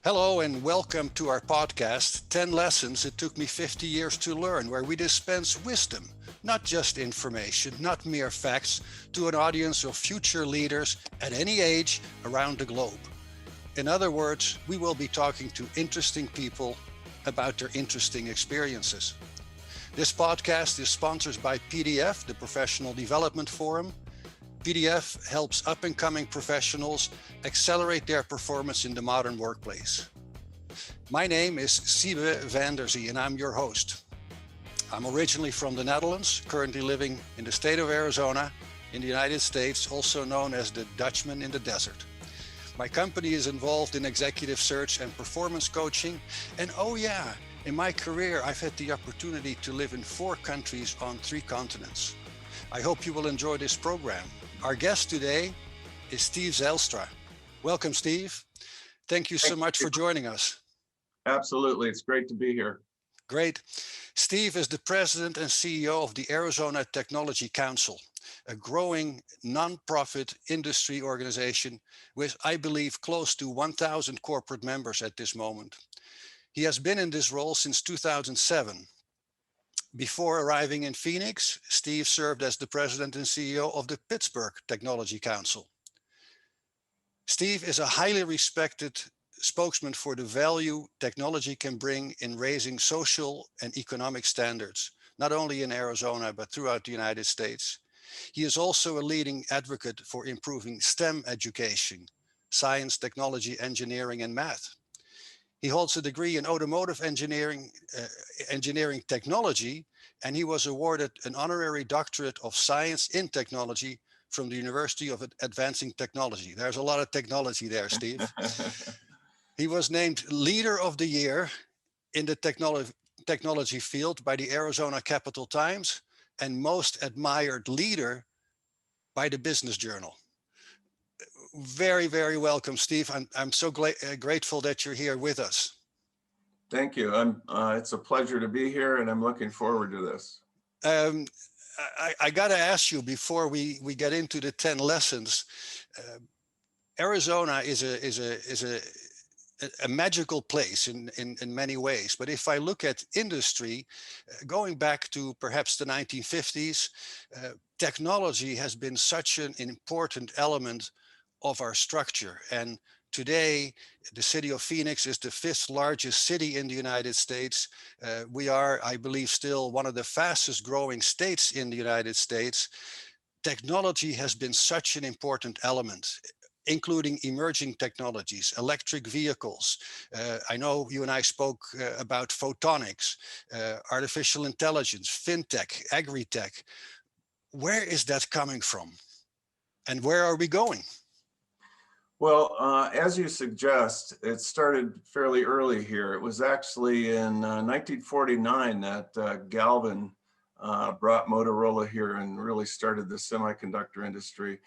Hello and welcome to our podcast, 10 Lessons It Took Me 50 Years to Learn, where we dispense wisdom, not just information, not mere facts, to an audience of future leaders at any age around the globe. In other words, we will be talking to interesting people about their interesting experiences. This podcast is sponsored by PDF, the Professional Development Forum. PDF helps up-and-coming professionals accelerate their performance in the modern workplace. My name is Siebe Van Der Zee and I'm your host. I'm originally from the Netherlands, currently living in the state of Arizona in the United States, also known as the Dutchman in the desert. My company is involved in executive search and performance coaching. And oh yeah, in my career, I've had the opportunity to live in 4 countries on 3 continents. I hope you will enjoy this program. Our guest today is Steve Zylstra. Welcome, Steve. Thank you so much for joining us. Absolutely. It's great to be here. Great. Steve is the president and CEO of the Arizona Technology Council, a growing nonprofit industry organization with, I believe, close to 1,000 corporate members at this moment. He has been in this role since 2007. Before arriving in Phoenix, Steve served as the president and CEO of the Pittsburgh Technology Council. Steve is a highly respected spokesman for the value technology can bring in raising social and economic standards, not only in Arizona, but throughout the United States. He is also a leading advocate for improving STEM education, science, technology, engineering, and math. He holds a degree in automotive engineering technology, and he was awarded an honorary doctorate of science in technology from the University of Advancing Technology. There's a lot of technology there, Steve. He was named Leader of the Year in the technology field by the Arizona Capital Times and Most Admired Leader by the Business Journal. Very, very welcome, Steve. I'm so grateful that you're here with us. Thank you. It's a pleasure to be here, and I'm looking forward to this. I got to ask you before we get into the 10 lessons. Arizona is a magical place in many ways. But if I look at industry, going back to perhaps the 1950s, technology has been such an important element of our structure. And today, the city of Phoenix is the 5th largest city in the United States. We are, I believe, still one of the fastest growing states in the United States. Technology has been such an important element, including emerging technologies, electric vehicles. I know you and I spoke about photonics, artificial intelligence, fintech, agri-tech. Where is that coming from? And where are we going? Well, as you suggest, it started fairly early here. It was actually in 1949 that Galvin brought Motorola here and really started the semiconductor industry.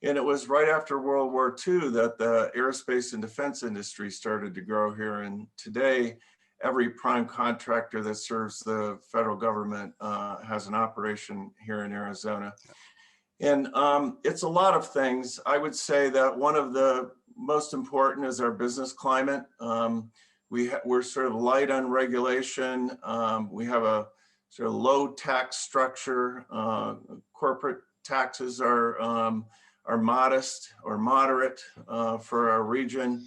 And it was right after World War II that the aerospace and defense industry started to grow here. And today, every prime contractor that serves the federal government has an operation here in Arizona. And it's a lot of things. I would say that one of the most important is our business climate. We're sort of light on regulation. We have a sort of low tax structure. Corporate taxes are modest or moderate for our region.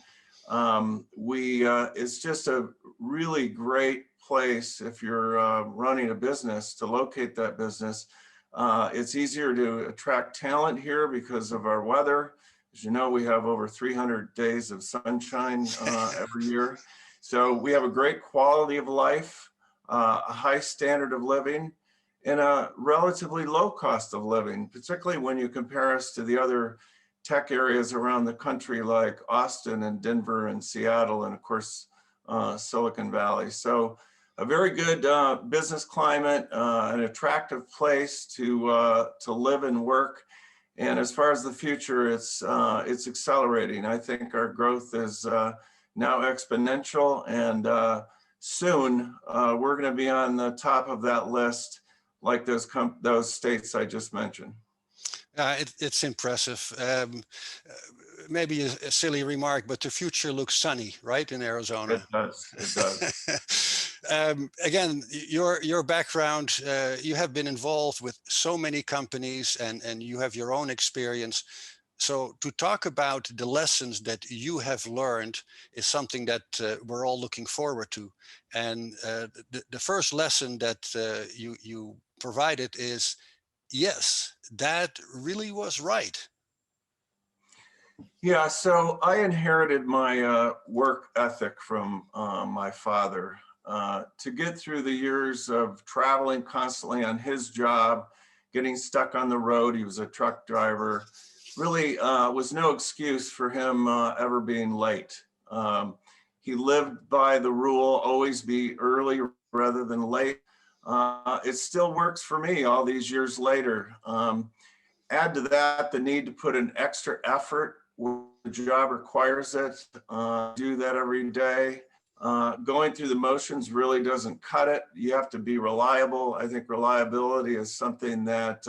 It's just a really great place if you're running a business to locate that business. It's easier to attract talent here because of our weather. As you know, we have over 300 days of sunshine every year. So we have a great quality of life, a high standard of living, and a relatively low cost of living, particularly when you compare us to the other tech areas around the country like Austin and Denver and Seattle and, of course, Silicon Valley. So a very good business climate, an attractive place to live and work. And as far as the future, it's accelerating. I think our growth is now exponential, and soon we're going to be on the top of that list, like those states I just mentioned. It's impressive. maybe a silly remark, but the future looks sunny, right, in It Arizona? does. It does. Again, your background, you have been involved with so many companies, and you have your own experience. So to talk about the lessons that you have learned is something that we're all looking forward to. And the first lesson that you provided is, yes, that really was right. Yeah, so I inherited my work ethic from my father. To get through the years of traveling constantly on his job, getting stuck on the road, he was a truck driver, really was no excuse for him ever being late. He lived by the rule, always be early rather than late. It still works for me all these years later. Add to that the need to put an extra effort when the job requires it, do that every day. Going through the motions really doesn't cut it. You have to be reliable. I think reliability is something that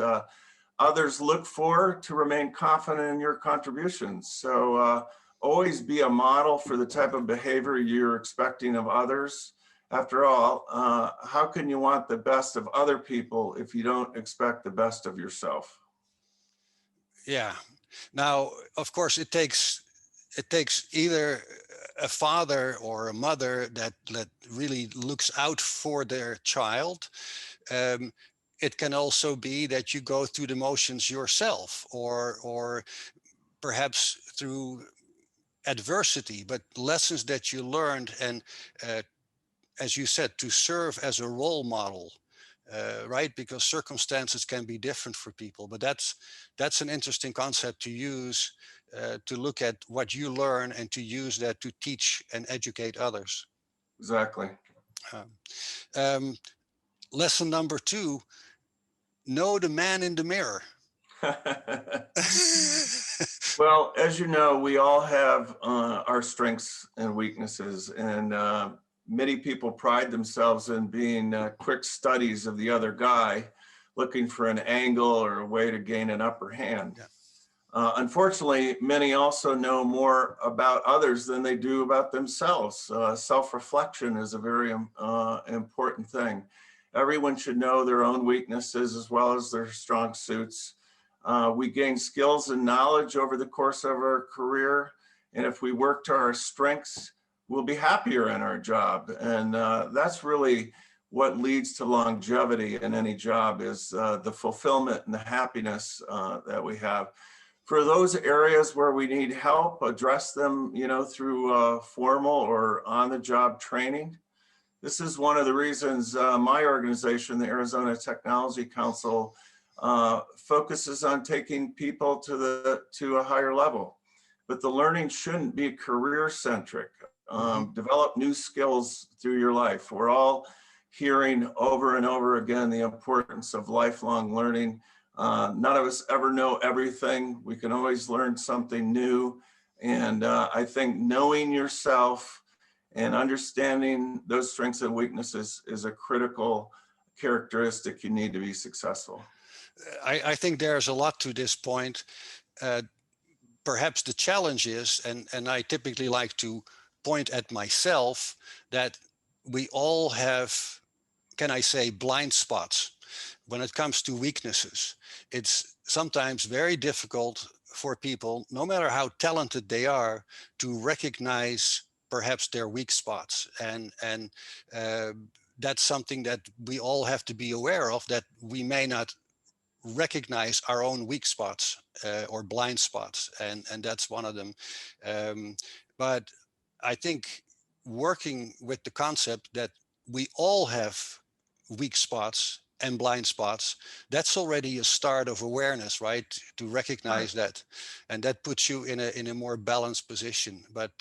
others look for to remain confident in your contributions. So always be a model for the type of behavior you're expecting of others. After all, how can you want the best of other people if you don't expect the best of yourself? Yeah. Now, of course, it takes either a father or a mother that really looks out for their child. Um, it can also be that you go through the motions yourself, or perhaps through adversity, but lessons that you learned, and uh, as you said, to serve as a role model, right? Because circumstances can be different for people, but that's an interesting concept to use, to look at what you learn and to use that to teach and educate others. Exactly. Um, um, Lesson number two: know the man in the mirror. Well, as you know, we all have our strengths and weaknesses, and many people pride themselves in being quick studies of the other guy, looking for an angle or a way to gain an upper hand. Yeah. Unfortunately, many also know more about others than they do about themselves. Self-reflection is a very important thing. Everyone should know their own weaknesses as well as their strong suits. We gain skills and knowledge over the course of our career. And if we work to our strengths, we'll be happier in our job. And that's really what leads to longevity in any job, is the fulfillment and the happiness that we have. For those areas where we need help, address them, through formal or on-the-job training. This is one of the reasons my organization, the Arizona Technology Council, focuses on taking people to a higher level. But the learning shouldn't be career-centric. Develop new skills through your life. We're all hearing over and over again the importance of lifelong learning. None of us ever know everything. We can always learn something new. And I think knowing yourself and understanding those strengths and weaknesses is a critical characteristic you need to be successful. I think there's a lot to this point. Uh, Perhaps the challenge is, and I typically like to point at myself, that we all have, can I say, blind spots when it comes to weaknesses. It's sometimes very difficult for people, no matter how talented they are, to recognize perhaps their weak spots. And that's something that we all have to be aware of, that we may not recognize our own weak spots, or blind spots, and that's one of them. But I think working with the concept that we all have weak spots and blind spots, that's already a start of awareness, right? To Right. recognize that, and that puts you in a more balanced position. But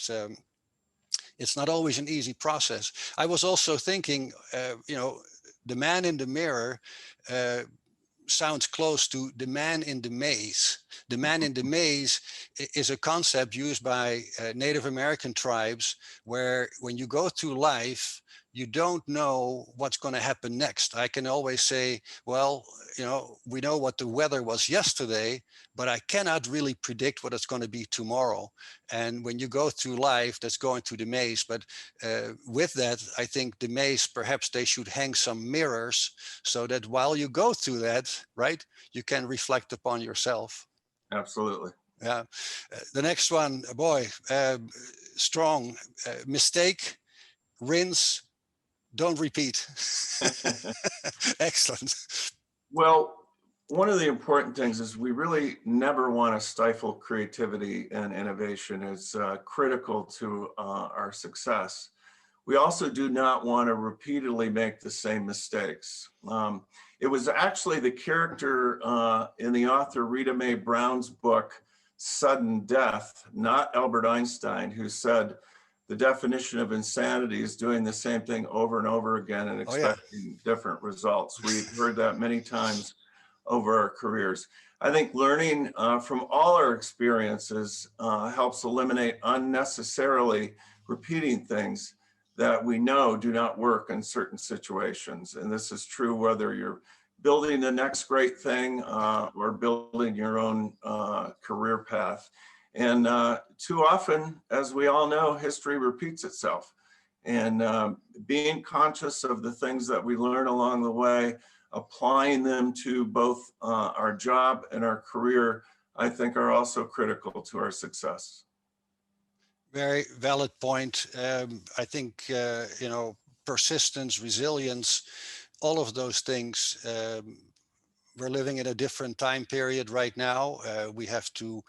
it's not always an easy process. I was also thinking, the man in the mirror uh, sounds close to the man in the maze. The man in the maze is a concept used by Native American tribes, where when you go through life, you don't know what's going to happen next. I can always say, well, we know what the weather was yesterday, but I cannot really predict what it's going to be tomorrow. And when you go through life, that's going through the maze. But with that, I think the maze, perhaps they should hang some mirrors so that while you go through that, right, you can reflect upon yourself. Absolutely. Yeah. The next one, boy, strong. Mistake, rinse, don't repeat. Excellent. Well, one of the important things is we really never want to stifle creativity and innovation. It's critical to our success. We also do not want to repeatedly make the same mistakes. It was actually the character in the author Rita Mae Brown's book, Sudden Death, not Albert Einstein, who said, the definition of insanity is doing the same thing over and over again and expecting different results. We've heard that many times over our careers. I think learning from all our experiences helps eliminate unnecessarily repeating things that we know do not work in certain situations. And this is true whether you're building the next great thing or building your own career path. And too often, as we all know, history repeats itself. And being conscious of the things that we learn along the way, applying them to both our job and our career, I think are also critical to our success. Very valid point. I think, persistence, resilience, all of those things. We're living in a different time period right now. We have to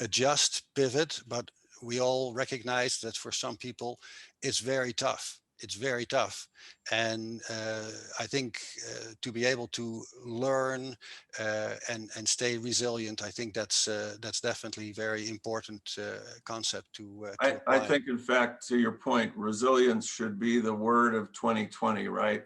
adjust, pivot, but we all recognize that for some people, it's very tough. It's very tough. And I think to be able to learn and stay resilient, I think that's definitely very important concept to apply. I think, in fact, to your point, resilience should be the word of 2020, right?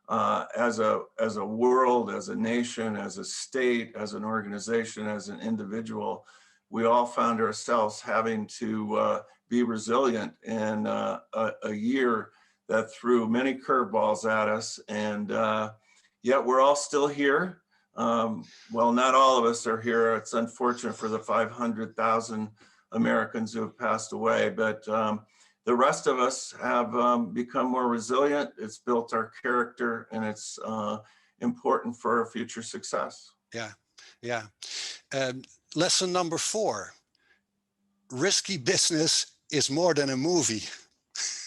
As a world, as a nation, as a state, as an organization, as an individual, we all found ourselves having to be resilient in a year that threw many curveballs at us, and yet we're all still here. Well, not all of us are here. It's unfortunate for the 500,000 Americans who have passed away, but the rest of us have become more resilient. It's built our character, and it's important for our future success. Yeah, yeah. Lesson number 4, risky business is more than a movie.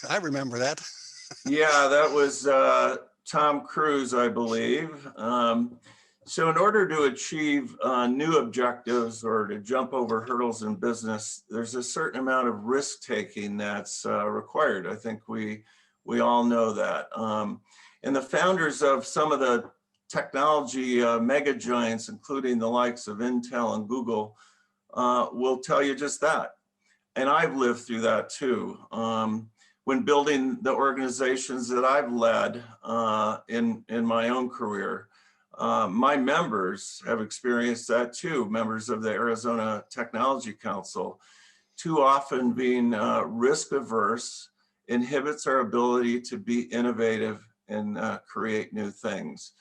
I remember that. Yeah, that was Tom Cruise, I believe. So in order to achieve new objectives or to jump over hurdles in business, there's a certain amount of risk taking that's required. I think we all know that. And the founders of some of the technology mega giants, including the likes of Intel and Google, will tell you just that. And I've lived through that too. When building the organizations that I've led in my own career, my members have experienced that too. Members of the Arizona Technology Council, too often being risk averse inhibits our ability to be innovative and create new things.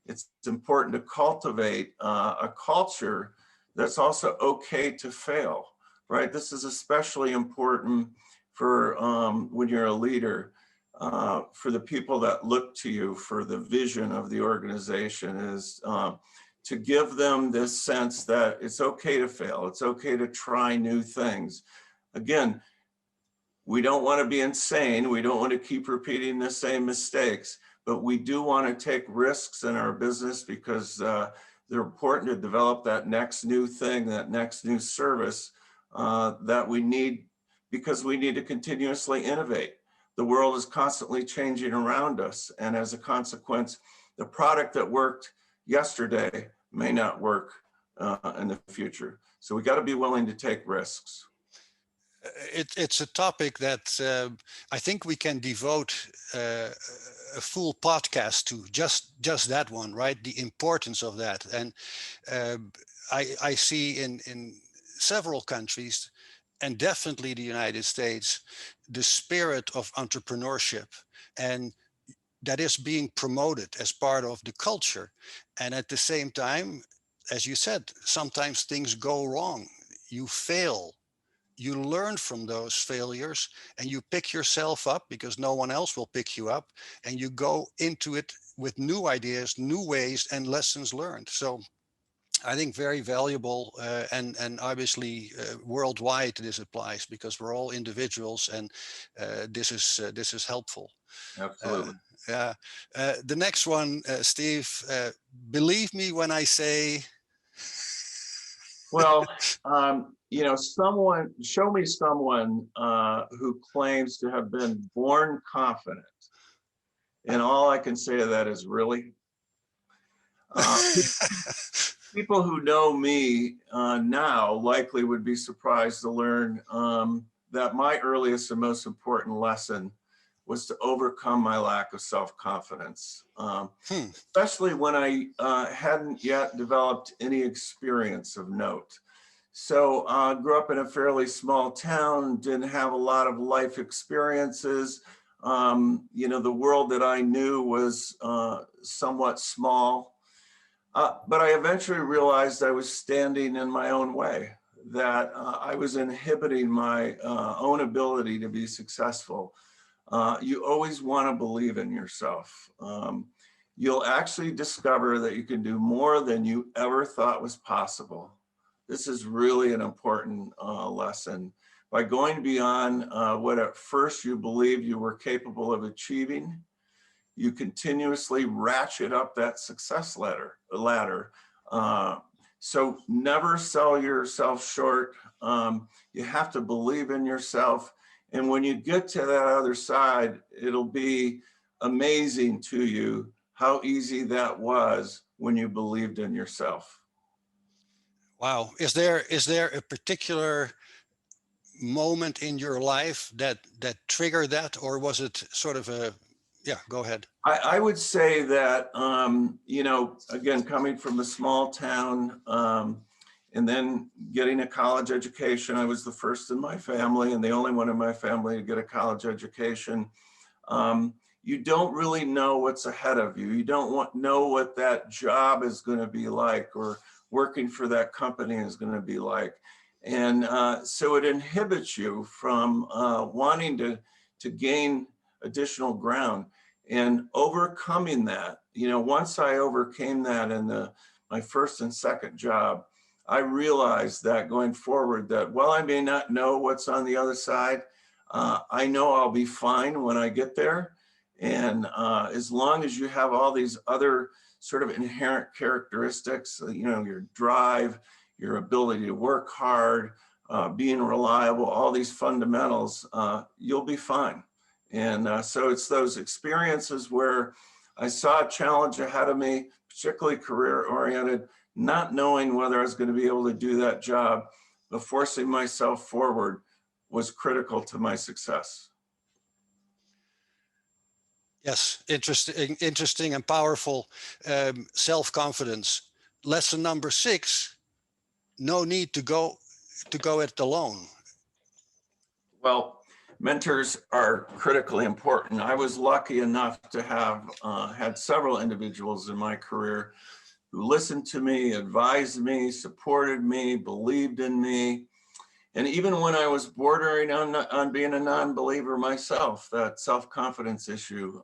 It's important to cultivate a culture that's also okay to fail, right? This is especially important for when you're a leader, for the people that look to you for the vision of the organization, is to give them this sense that it's okay to fail. It's okay to try new things. Again, we don't want to be insane. We don't want to keep repeating the same mistakes, but we do want to take risks in our business because they're important to develop that next new thing, that next new service that we need, because we need to continuously innovate. The world is constantly changing around us. And as a consequence, the product that worked yesterday may not work in the future. So we got to be willing to take risks. It's a topic that I think we can devote a full podcast to, just that one, right? The importance of that. And I see in several countries, and definitely the United States, the spirit of entrepreneurship and that is being promoted as part of the culture. And at the same time, as you said, sometimes things go wrong. You fail. You learn from those failures and you pick yourself up because no one else will pick you up, and you go into it with new ideas, new ways, and lessons learned. So I think very valuable, and obviously worldwide this applies because we're all individuals, and this is helpful. Uh, Absolutely. yeah. The next one, Steve. Believe me when I say. Well, show me someone who claims to have been born confident. And all I can say to that is really. Uh, People who know me now likely would be surprised to learn that my earliest and most important lesson was to overcome my lack of self-confidence, especially when I hadn't yet developed any experience of note. So I grew up in a fairly small town, didn't have a lot of life experiences. The world that I knew was somewhat small. But I eventually realized I was standing in my own way, that I was inhibiting my own ability to be successful. You always want to believe in yourself. You'll actually discover that you can do more than you ever thought was possible. This is really an important lesson. By going beyond what at first you believed you were capable of achieving, you continuously ratchet up that success ladder. So never sell yourself short. You have to believe in yourself. And when you get to that other side, it'll be amazing to you how easy that was when you believed in yourself. Wow. Is there a particular moment in your life that triggered that, or was it sort of a, yeah, go ahead. I would say that, again, coming from a small town, and then getting a college education, I was the first in my family and the only one in my family to get a college education. You don't really know what's ahead of you. You don't know what that job is going to be like, or working for that company is going to be like. And so it inhibits you from wanting to gain additional ground. And overcoming that, once I overcame that in my first and second job, I realized that going forward, that while I may not know what's on the other side, I know I'll be fine when I get there. And as long as you have all these other sort of inherent characteristics, your drive, your ability to work hard, being reliable, all these fundamentals, you'll be fine. And so it's those experiences where I saw a challenge ahead of me, particularly career oriented, not knowing whether I was going to be able to do that job, but forcing myself forward was critical to my success. Yes, interesting and powerful. Self-confidence. Lesson number 6: no need to go it alone. Well, mentors are critically important. I was lucky enough to have had several individuals in my career who listened to me, advised me, supported me, believed in me. And even when I was bordering on being a non-believer myself, that self-confidence issue,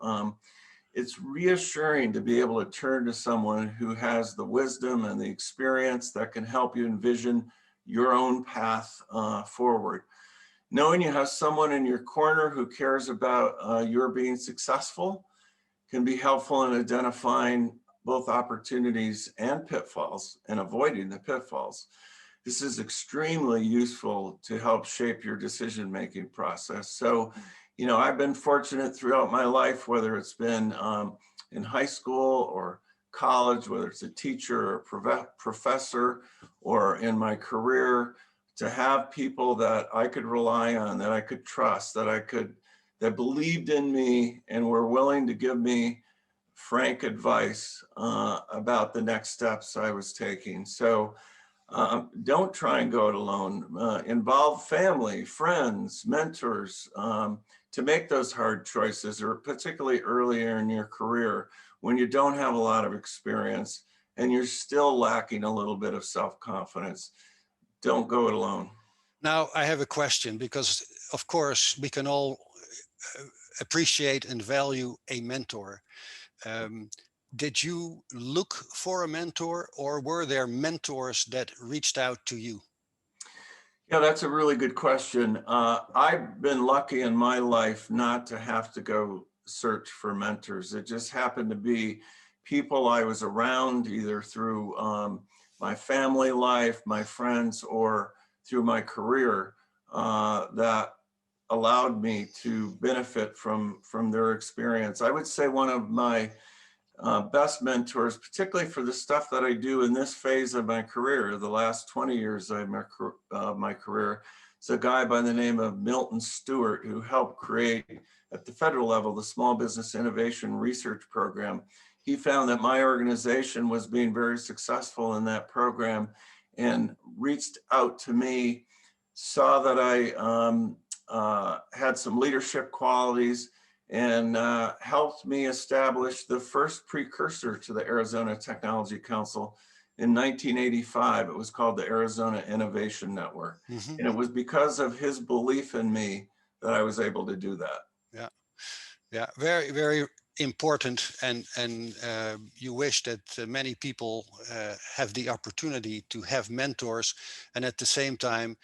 it's reassuring to be able to turn to someone who has the wisdom and the experience that can help you envision your own path forward. Knowing you have someone in your corner who cares about your being successful can be helpful in identifying both opportunities and pitfalls and avoiding the pitfalls. This is extremely useful to help shape your decision-making process. So, I've been fortunate throughout my life, whether it's been in high school or college, whether it's a teacher or professor, or in my career, to have people that I could rely on, that I could trust, that believed in me and were willing to give me frank advice about the next steps I was taking. So don't try and go it alone. Involve family, friends, mentors, to make those hard choices, or particularly earlier in your career when you don't have a lot of experience and you're still lacking a little bit of self-confidence. Don't go it alone. Now, I have a question, because of course we can all appreciate and value a mentor. Did you look for a mentor, or were there mentors that reached out to you? Yeah, that's a really good question. I've been lucky in my life not to have to go search for mentors. It just happened to be people I was around, either through my family life, my friends, or through my career, that allowed me to benefit from their experience. I would say one of my best mentors, particularly for the stuff that I do in this phase of my career, the last 20 years of my career, is a guy by the name of Milton Stewart, who helped create at the federal level the Small Business Innovation Research Program. He found that my organization was being very successful in that program and reached out to me, saw that I had some leadership qualities, and helped me establish the first precursor to the Arizona Technology Council in 1985. It was called the Arizona Innovation Network. Mm-hmm. And it was because of his belief in me that I was able to do that. Yeah, yeah, very, very important. And you wish that many people have the opportunity to have mentors, and at the same time,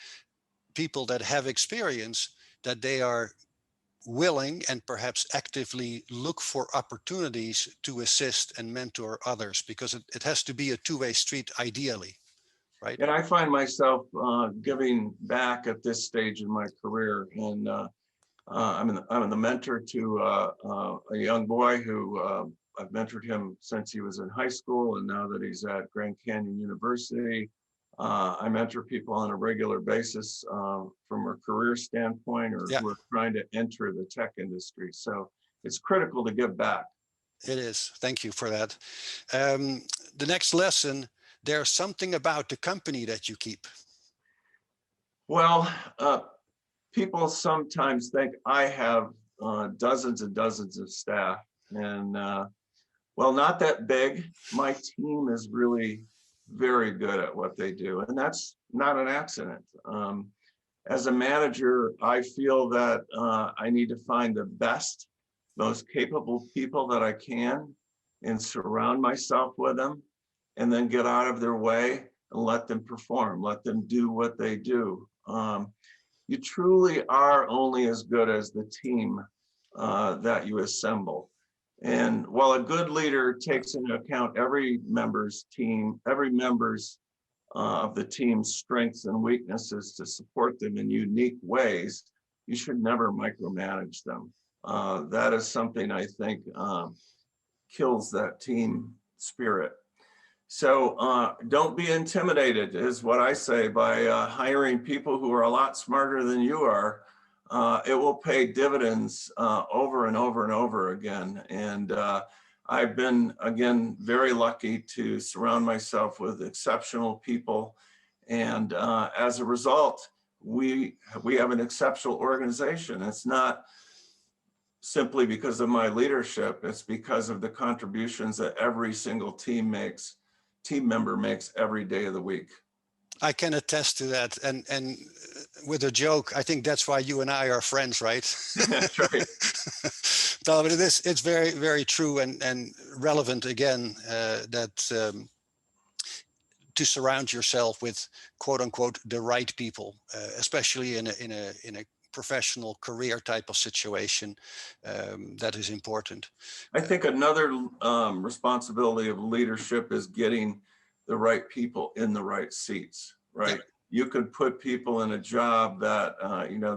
people that have experience, that they are willing and perhaps actively look for opportunities to assist and mentor others, because it has to be a two-way street ideally, right? And I find myself giving back at this stage in my career. And I'm the mentor to a young boy who I've mentored him since he was in high school, and now that he's at Grand Canyon University, I mentor people on a regular basis from a career standpoint, or Yeah, who are trying to enter the tech industry. So it's critical to give back. it is. Thank you for that. The next lesson: there's something about the company that you keep. Well, people sometimes think I have dozens and dozens of staff, and well, not that big. My team is really very good at what they do, and that's not an accident. As a manager, I feel that I need to find the best, most capable people that I can and surround myself with them, and then get out of their way and let them perform, let them do what they do. You truly are only as good as the team that you assemble. And while a good leader takes into account every member's of the team's strengths and weaknesses to support them in unique ways, you should never micromanage them. That is something I think kills that team spirit. So don't be intimidated, is what I say, by hiring people who are a lot smarter than you are. It will pay dividends over and over and over again. And I've been, again, very lucky to surround myself with exceptional people. And as a result, we have an exceptional organization. It's not simply because of my leadership, it's because of the contributions that every single team member makes every day of the week. I can attest to that. And with a joke, I think that's why you and I are friends, right? That's right. No, but it's very, very true and relevant again, that to surround yourself with, quote unquote, the right people, especially in a professional career type of situation, that is important. I think another responsibility of leadership is getting the right people in the right seats, right? Yeah. You could put people in a job that,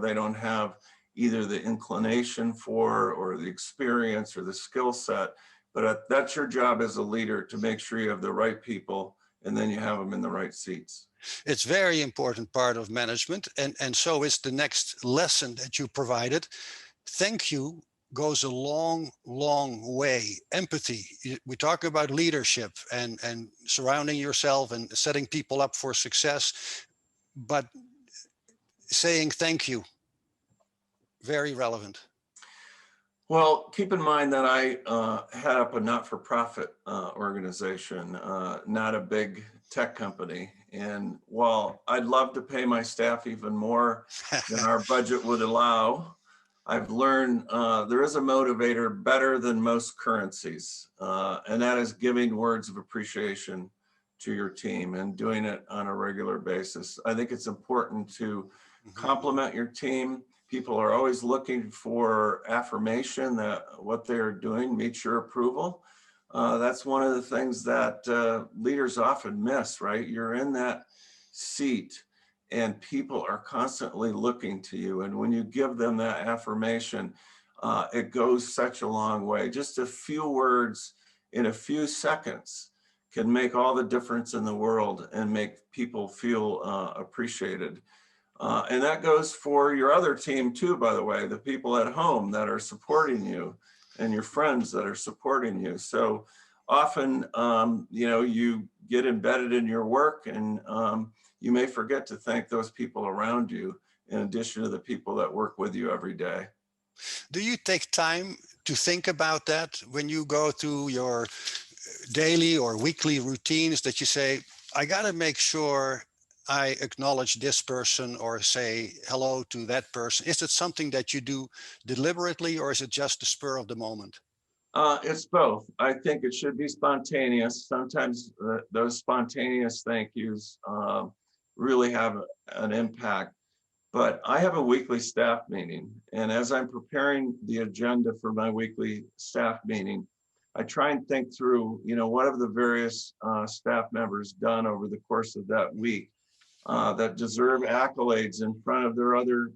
they don't have either the inclination for, or the experience, or the skill set, but that's your job as a leader, to make sure you have the right people, and then you have them in the right seats. It's very important part of management. And so is the next lesson that you provided. Thank you goes a long, long way. Empathy. We talk about leadership and surrounding yourself and setting people up for success, but saying thank you, very relevant. Well, keep in mind that I head up a not-for-profit organization, not a big tech company. And while I'd love to pay my staff even more than our budget would allow, I've learned there is a motivator better than most currencies, and that is giving words of appreciation to your team and doing it on a regular basis. I think it's important to Mhm. compliment your team. People are always looking for affirmation that what they're doing meets your approval. That's one of the things that leaders often miss, right? You're in that seat and people are constantly looking to you. And when you give them that affirmation, it goes such a long way. Just a few words in a few seconds can make all the difference in the world and make people feel appreciated. And that goes for your other team too, by the way, the people at home that are supporting you and your friends that are supporting you. So often, you get embedded in your work and you may forget to thank those people around you in addition to the people that work with you every day. Do you take time to think about that when you go through your daily or weekly routines that you say, I got to make sure I acknowledge this person or say hello to that person? Is it something that you do deliberately or is it just the spur of the moment? It's both. I think it should be spontaneous. Sometimes those spontaneous thank yous really have an impact. But I have a weekly staff meeting, and as I'm preparing the agenda for my weekly staff meeting, I try and think through, what have the various staff members done over the course of that week that deserve accolades in front of their other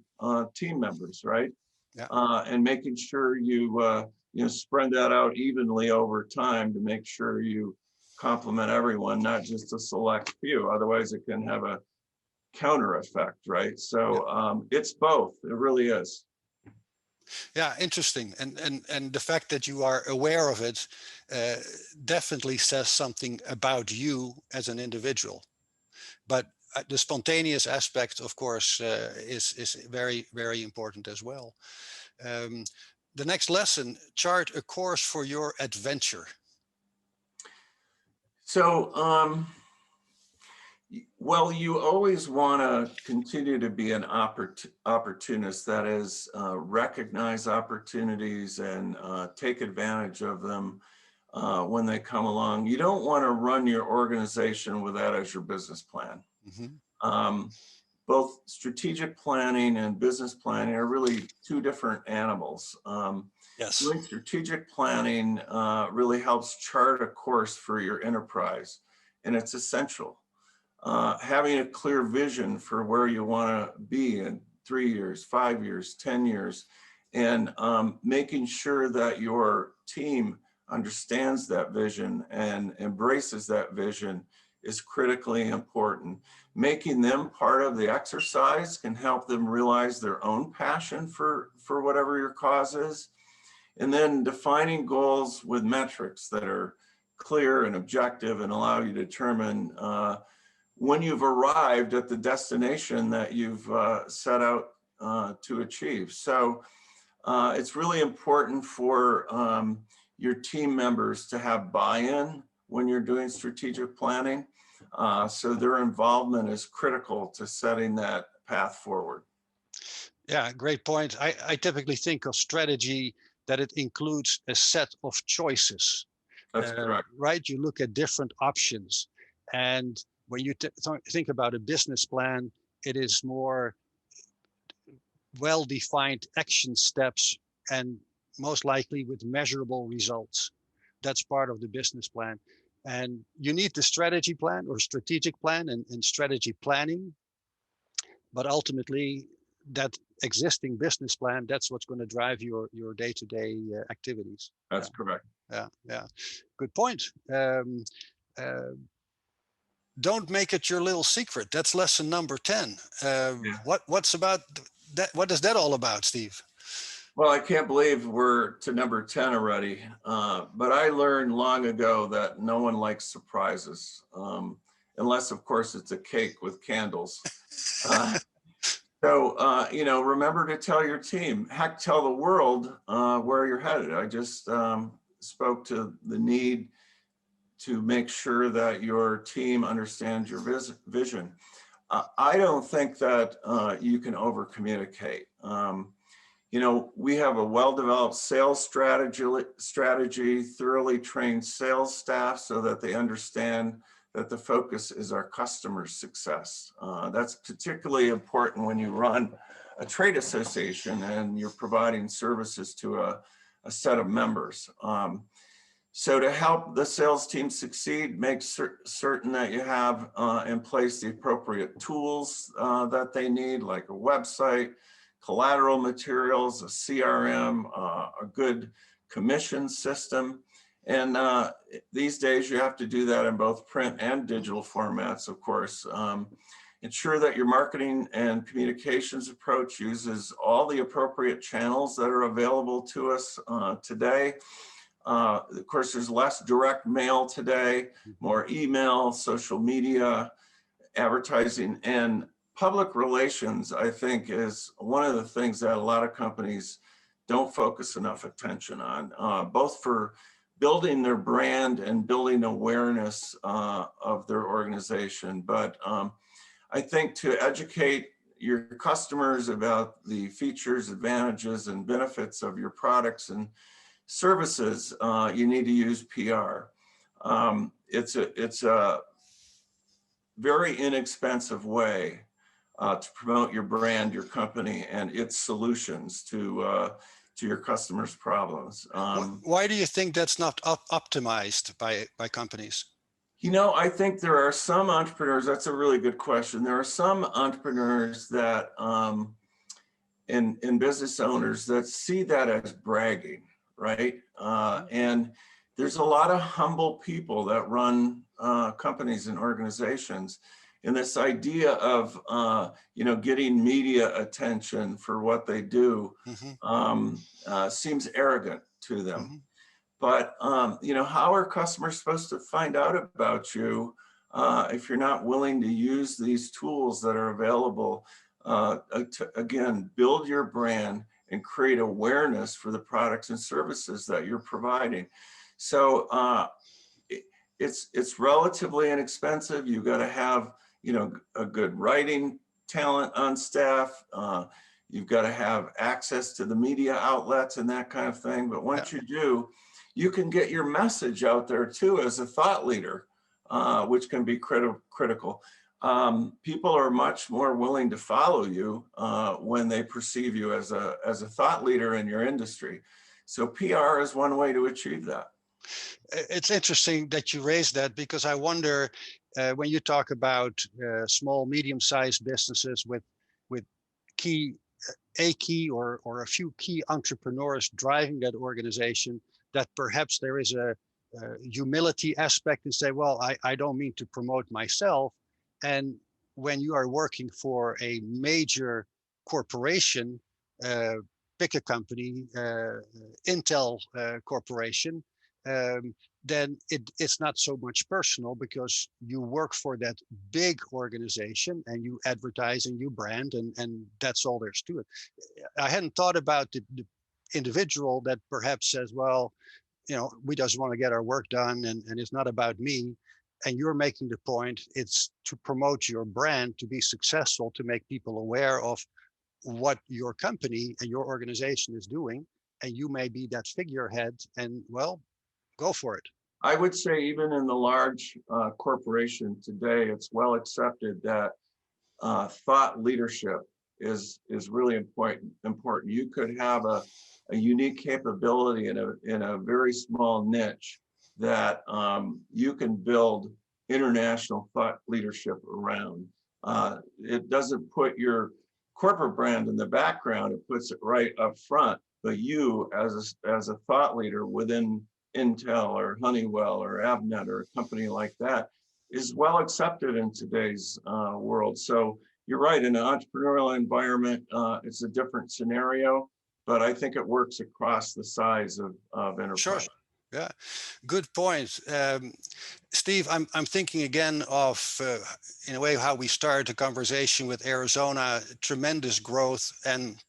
team members, right? Yeah. And making sure you spread that out evenly over time to make sure you compliment everyone, not just a select few. Otherwise, it can have a counter effect, right? Yeah. So it's both. It really is. Yeah, interesting. And the fact that you are aware of it uh, definitely says something about you as an individual. But the spontaneous aspect, of course, is very, very important as well. Um, the next lesson, chart a course for your adventure. So, well, you always want to continue to be an opportunist. That is, recognize opportunities and take advantage of them when they come along. You don't want to run your organization with that as your business plan. Mhm. Um, Both strategic planning and business planning are really two different animals. Yes. Doing strategic planning really helps chart a course for your enterprise, and it's essential. Having a clear vision for where you want to be in 3 years, 5 years, 10 years, and making sure that your team understands that vision and embraces that vision is critically important. Making them part of the exercise can help them realize their own passion for whatever your cause is. And then defining goals with metrics that are clear and objective and allow you to determine when you've arrived at the destination that you've set out to achieve. So it's really important for your team members to have buy-in when you're doing strategic planning. So their involvement is critical to setting that path forward. Yeah, great point. I typically think of strategy that it includes a set of choices, That's correct. right? You look at different options. And when you think about a business plan, it is more well-defined action steps and most likely with measurable results. That's part of the business plan. And you need the strategy plan or strategic plan and strategy planning. But ultimately, that existing business plan, that's what's going to drive your day-to-day activities. That's correct. Yeah. Good point. Uh, don't make it your little secret. That's lesson number 10. Yeah. What's about that? What is that all about, Steve? Well, I can't believe we're to number 10 already. But I learned long ago that no one likes surprises, unless, of course, it's a cake with candles. Uh, So, remember to tell your team, heck, tell the world where you're headed. I just spoke to the need to make sure that your team understands your vision. I don't think that you can over communicate. We have a well-developed sales strategy, thoroughly trained sales staff so that they understand that the focus is our customers' success. That's particularly important when you run a trade association and you're providing services to a set of members. So to help the sales team succeed, make certain that you have in place the appropriate tools that they need, like a website, collateral materials, a CRM, a good commission system. And these days you have to do that in both print and digital formats, of course. Ensure that your marketing and communications approach uses all the appropriate channels that are available to us today. Of course, there's less direct mail today, more email, social media, advertising, and public relations, I think, is one of the things that a lot of companies don't focus enough attention on, both for building their brand and building awareness of their organization. But I think to educate your customers about the features, advantages, and benefits of your products and services, you need to use PR. It's a very inexpensive way to promote your brand, your company, and its solutions to your customers' problems. Why do you think that's not optimized by companies? I think there are some entrepreneurs, that's a really good question. There are some entrepreneurs that, and business owners that see that as bragging, right? And there's a lot of humble people that run companies and organizations. And this idea of, getting media attention for what they do seems arrogant to them. But, how are customers supposed to find out about you if you're not willing to use these tools that are available to, again, build your brand and create awareness for the products and services that you're providing? So it's relatively inexpensive. You've got to have, a good writing talent on staff. You've got to have access to the media outlets and that kind of thing. But once you do, you can get your message out there too as a thought leader, which can be critical. People are much more willing to follow you when they perceive you as a thought leader in your industry. So PR is one way to achieve that. It's interesting that you raised that, because I wonder when you talk about small, medium-sized businesses with a key or a few key entrepreneurs driving that organization, that perhaps there is a humility aspect and say, well, I don't mean to promote myself. And when you are working for a major corporation, pick a company, Intel Corporation, then it's not so much personal, because you work for that big organization and you advertise and you brand, and that's all there's to it. I hadn't thought about the individual that perhaps says, well, we just want to get our work done, and it's not about me. And you're making the point, it's to promote your brand, to be successful, to make people aware of what your company and your organization is doing. And you may be that figurehead, and well, go for it. I would say even in the large corporation today, it's well accepted that thought leadership is really important. You could have a unique capability in a very small niche that you can build international thought leadership around. It doesn't put your corporate brand in the background, it puts it right up front. But you as a thought leader within Intel or Honeywell or Avnet or a company like that is well accepted in today's world. So you're right, in an entrepreneurial environment, it's a different scenario, but I think it works across the size of enterprise. Sure. Yeah, good point. Steve, I'm thinking again of, in a way, how we started the conversation with Arizona, tremendous growth. And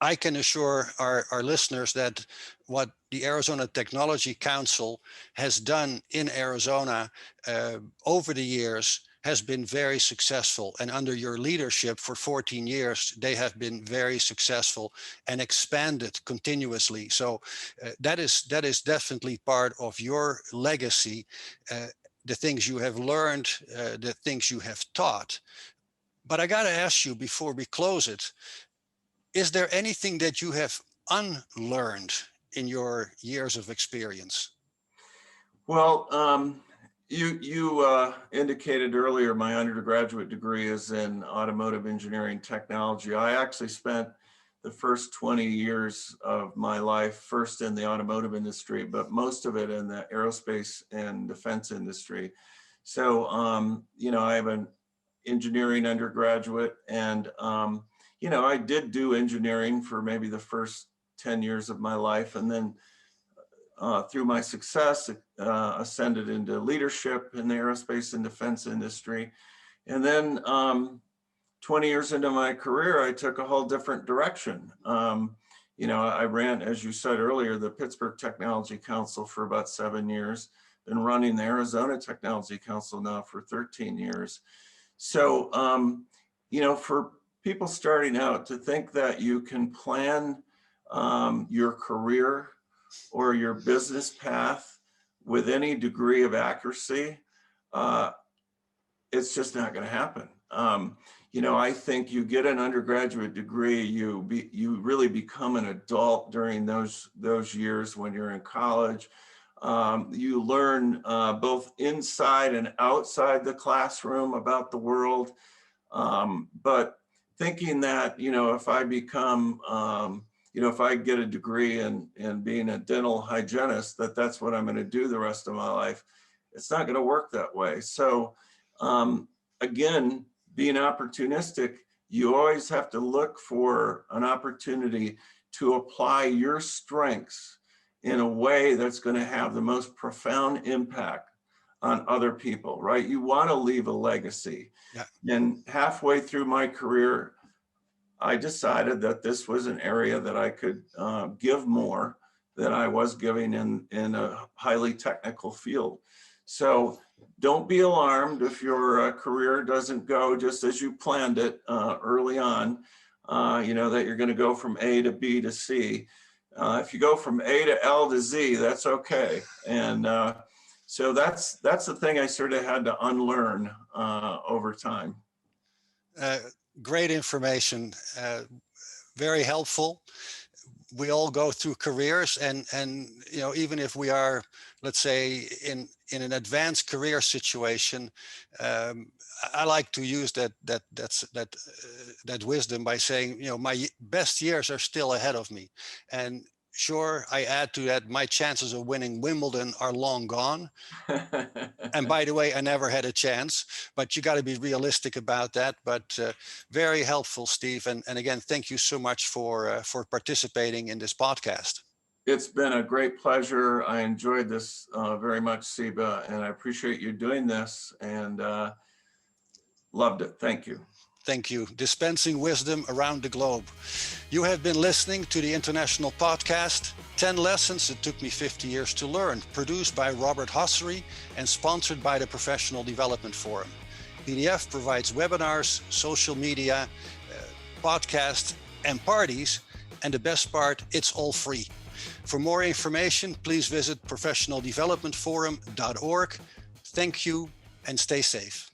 I can assure our listeners that what the Arizona Technology Council has done in Arizona over the years has been very successful. And under your leadership for 14 years, they have been very successful and expanded continuously. So that is definitely part of your legacy, the things you have learned, the things you have taught. But I got to ask you before we close it, is there anything that you have unlearned in your years of experience? Well, you indicated earlier my undergraduate degree is in automotive engineering technology. I actually spent the first 20 years of my life first in the automotive industry, but most of it in the aerospace and defense industry. So, I have an engineering undergraduate, and I did do engineering for maybe the first 10 years of my life, and then through my success, ascended into leadership in the aerospace and defense industry. And then 20 years into my career, I took a whole different direction. I ran, as you said earlier, the Pittsburgh Technology Council for about 7 years, been running the Arizona Technology Council now for 13 years. So, for people starting out to think that you can plan your career or your business path with any degree of accuracy, it's just not going to happen. I think you get an undergraduate degree, you really become an adult during those years when you're in college. You learn both inside and outside the classroom about the world. But thinking that, if I become, if I get a degree in being a dental hygienist, that's what I'm going to do the rest of my life, it's not going to work that way. So again, being opportunistic, you always have to look for an opportunity to apply your strengths in a way that's going to have the most profound impact on other people, right? You want to leave a legacy. Yeah. And halfway through my career, I decided that this was an area that I could give more than I was giving in a highly technical field. So don't be alarmed if your career doesn't go just as you planned it early on, that you're going to go from A to B to C. If you go from A to L to Z, that's okay. And so that's the thing I sort of had to unlearn over time. Great information, very helpful. We all go through careers, and even if we are, let's say, in an advanced career situation, I like to use that wisdom by saying, my best years are still ahead of me. And sure, I add to that, my chances of winning Wimbledon are long gone. And by the way, I never had a chance, but you got to be realistic about that. But very helpful, Steve. And again, thank you so much for participating in this podcast. It's been a great pleasure. I enjoyed this very much, Siebe, and I appreciate you doing this and loved it. Thank you. Thank you. Dispensing wisdom around the globe. You have been listening to the International Podcast, 10 Lessons It Took Me 50 Years to Learn, produced by Robert Hossery and sponsored by the Professional Development Forum. PDF provides webinars, social media, podcasts, and parties. And the best part, it's all free. For more information, please visit professionaldevelopmentforum.org. Thank you and stay safe.